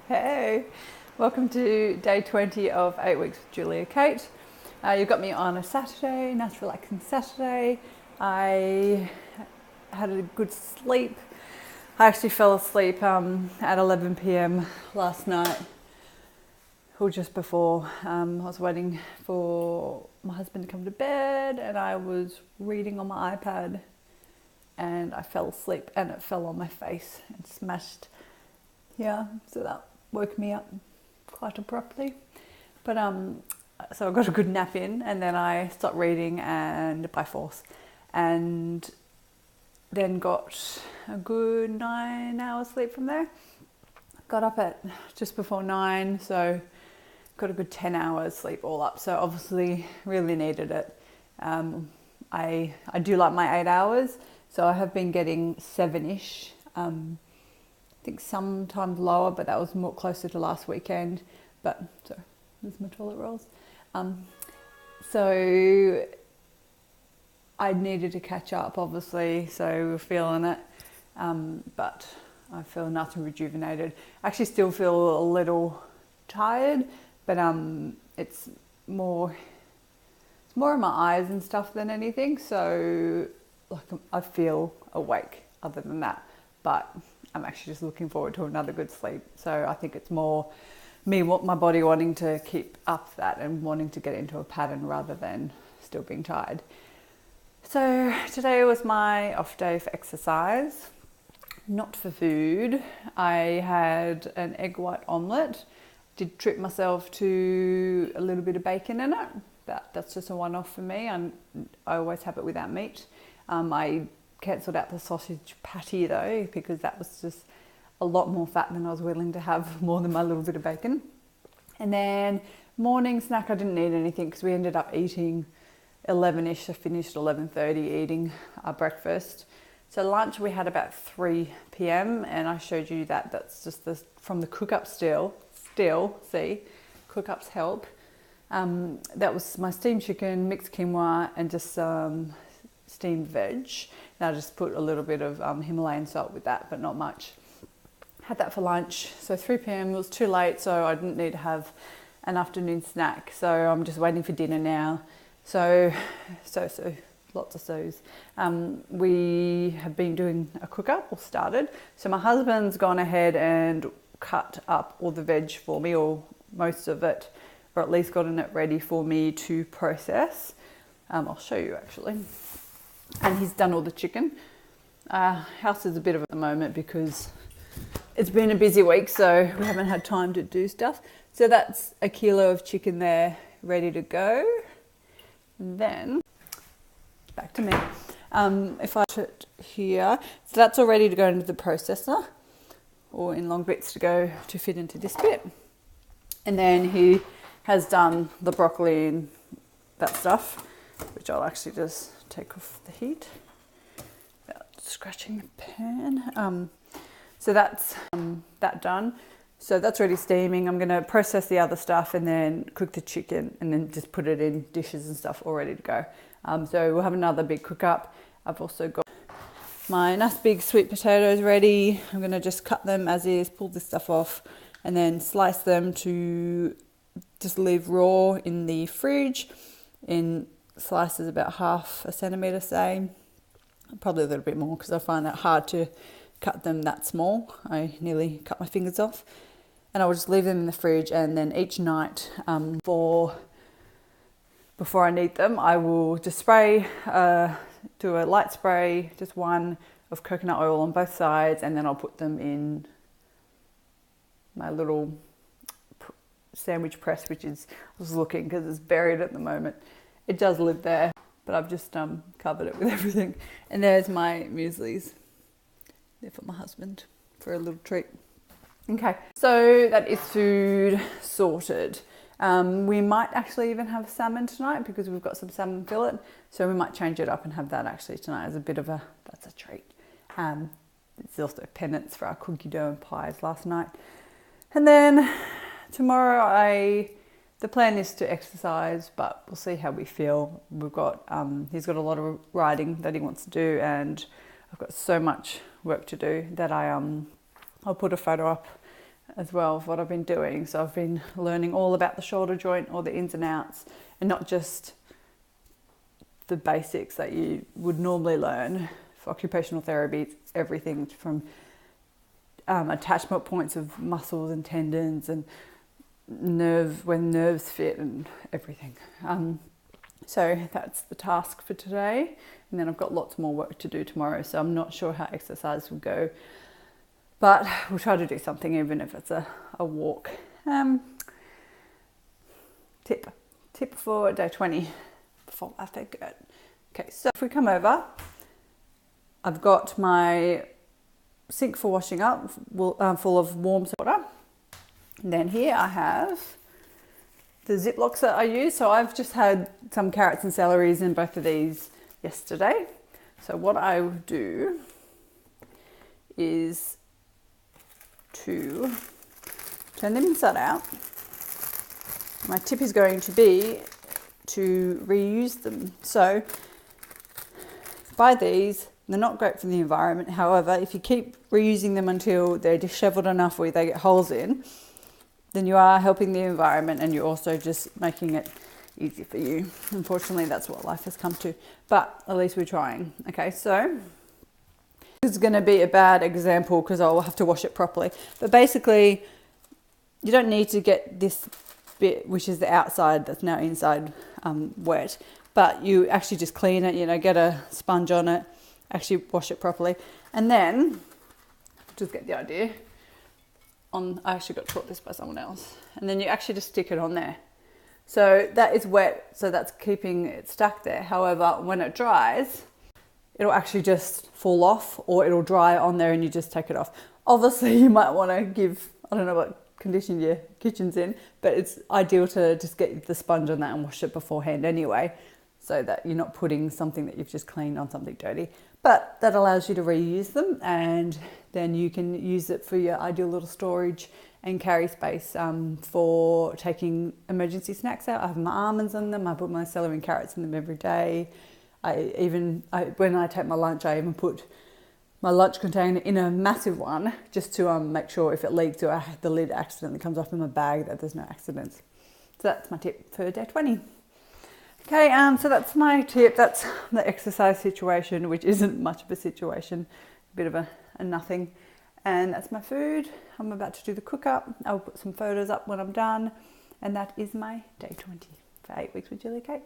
Hey, welcome to day 20 of 8 weeks with Julia Kate. You got me on a Saturday, nice relaxing Saturday. I had a good sleep. I actually fell asleep at 11 p.m. last night, or just before. I was waiting for my husband to come to bed and I was reading on my iPad and I fell asleep and it fell on my face and smashed. Yeah, so that woke me up quite abruptly. But so I got a good nap in and then I stopped reading and by force and then got a good 9 hours sleep from there. Got up at just before 9, so got a good 10 hours sleep all up. So obviously really needed it. I do like my 8 hours, so I have been getting 7-ish. I think sometimes lower, but that was more closer to last weekend. But so there's my toilet rolls. So I needed to catch up, obviously. So we're feeling it, but I feel nothing rejuvenated. I actually still feel a little tired, but it's more in my eyes and stuff than anything. So like I feel awake other than that, but I'm actually just looking forward to another good sleep. So I think it's more me, my body wanting to keep up that and wanting to get into a pattern rather than still being tired. So today was my off day for exercise, not for food. I had an egg white omelette, did treat myself to a little bit of bacon in it. That's just a one-off for me. I always have it without meat. I cancelled out the sausage patty though, because that was just a lot more fat than I was willing to have, more than my little bit of bacon. And then morning snack, I didn't need anything because we ended up eating 11-ish. I finished 11:30 eating our breakfast. So lunch we had about 3 p.m. and I showed you that that's just from the cook up still, see, cook ups help. That was my steamed chicken, mixed quinoa and just steamed veg. And I just put a little bit of Himalayan salt with that, but not much. Had that for lunch. So 3 p.m. was too late, so I didn't need to have an afternoon snack. So I'm just waiting for dinner now. So lots of so's. We have been doing a cook up, or started. So my husband's gone ahead and cut up all the veg for me, or most of it, or at least gotten it ready for me to process. I'll show you actually. And he's done all the chicken. House is a bit of at the moment because it's been a busy week, so we haven't had time to do stuff. So that's a kilo of chicken there ready to go. And then back to me. If I put it here, so that's all ready to go into the processor, or in long bits to go to fit into this bit. And then he has done the broccoli and that stuff, which I'll actually just take off the heat without scratching the pan. So that's that done. So that's already steaming. I'm going to process the other stuff and then cook the chicken and then just put it in dishes and stuff all ready to go. So we'll have another big cook up. I've also got my nice big sweet potatoes ready. I'm going to just cut them as is, pull this stuff off and then slice them to just leave raw in the fridge in slices about 1/2 centimetre, say. Probably a little bit more because I find that hard to cut them that small. I nearly cut my fingers off. And I will just leave them in the fridge, and then each night before I need them, I will just spray, do a light spray, just one of coconut oil on both sides, and then I'll put them in my little sandwich press, which is, I was looking because it's buried at the moment. It does live there, but I've just covered it with everything. And there's my mueslis. They're for my husband for a little treat. Okay, so that is food sorted. We might actually even have salmon tonight because we've got some salmon fillet. So we might change it up and have that actually tonight as a bit of that's a treat. It's also penance for our cookie dough and pies last night. And then tomorrow the plan is to exercise, but we'll see how we feel. We've got, he's got a lot of writing that he wants to do, and I've got so much work to do that I'll put a photo up as well of what I've been doing. So I've been learning all about the shoulder joint, all the ins and outs, and not just the basics that you would normally learn for occupational therapy. It's everything from attachment points of muscles and tendons and when nerves fit and everything. So that's the task for today, and then I've got lots more work to do tomorrow, so I'm not sure how exercise will go, but we'll try to do something, even if it's a walk. Tip for day 20 before I forget. Okay, so if we come over, I've got my sink for washing up full of warm water. And then here I have the Ziplocs that I use. So I've just had some carrots and celeries in both of these yesterday. So what I will do is to turn them inside out. My tip is going to be to reuse them. So buy these, they're not great for the environment. However, if you keep reusing them until they're disheveled enough where they get holes in, then you are helping the environment and you're also just making it easy for you. Unfortunately, that's what life has come to, but at least we're trying. Okay, so this is going to be a bad example because I'll have to wash it properly. But basically, you don't need to get this bit, which is the outside that's now inside, wet, but you actually just clean it, get a sponge on it, actually wash it properly. And then, just get the idea, I actually got taught this by someone else. And then you actually just stick it on there. So that is wet, so that's keeping it stuck there. However, when it dries, it'll actually just fall off, or it'll dry on there and you just take it off. Obviously, you might want to give, I don't know what condition your kitchen's in, but it's ideal to just get the sponge on that and wash it beforehand anyway, so that you're not putting something that you've just cleaned on something dirty. But that allows you to reuse them, and then you can use it for your ideal little storage and carry space for taking emergency snacks out. I have my almonds in them. I put my celery and carrots in them every day. When I take my lunch, I even put my lunch container in a massive one just to make sure if it leaks or the lid accidentally comes off in my bag that there's no accidents. So that's my tip for day 20. Okay, so that's my tip. That's the exercise situation, which isn't much of a situation, a bit of a nothing. And that's my food. I'm about to do the cook up. I'll put some photos up when I'm done. And that is my day 20 for 8 weeks with Julia Kate.